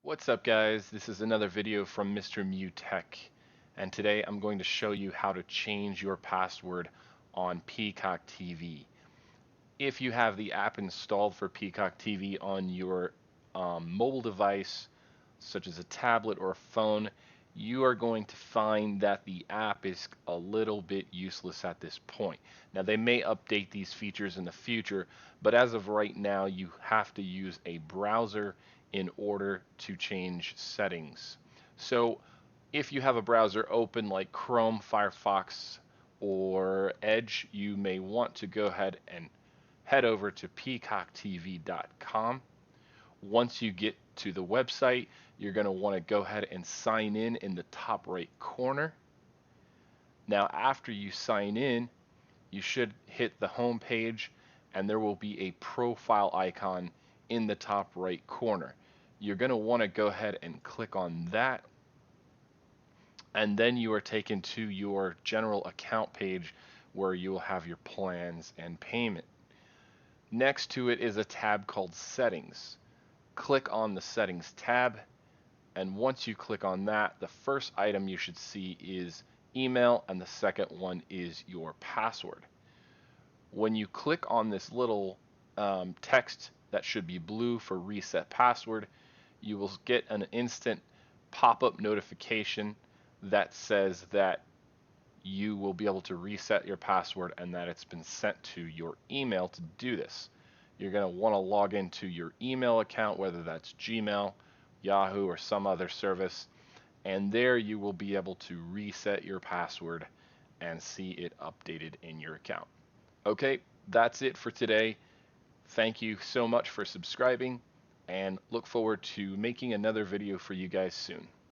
What's up, guys? This is another video from Mr. Mew Tech, and today I'm going to show you how to change your password on Peacock TV. If you have the app installed for Peacock TV on your mobile device, such as a tablet or a phone, you are going to find that the app is a little bit useless at this point. Now, they may update these features in the future, but as of right now, you have to use a browser in order to change settings. So if you have a browser open like Chrome, Firefox, or Edge, you may want to go ahead and head over to peacocktv.com. Once you get to the website, you're going to want to go ahead and sign in the top right corner. Now, after you sign in, you should hit the home page and there will be a profile icon in the top right corner. You're going to want to go ahead and click on that, and then you are taken to your general account page where you will have your plans and payment. Next to it is a tab called Settings. Click on the Settings tab, and once you click on that, the first item you should see is email, and the second one is your password. When you click on this little text that should be blue for reset password, you will get an instant pop-up notification that says that you will be able to reset your password and that it's been sent to your email. To do this, you're going to want to log into your email account, whether that's Gmail, Yahoo, or some other service, and there you will be able to reset your password and see it updated in your account. Okay, that's it for today. Thank you so much for subscribing, and look forward to making another video for you guys soon.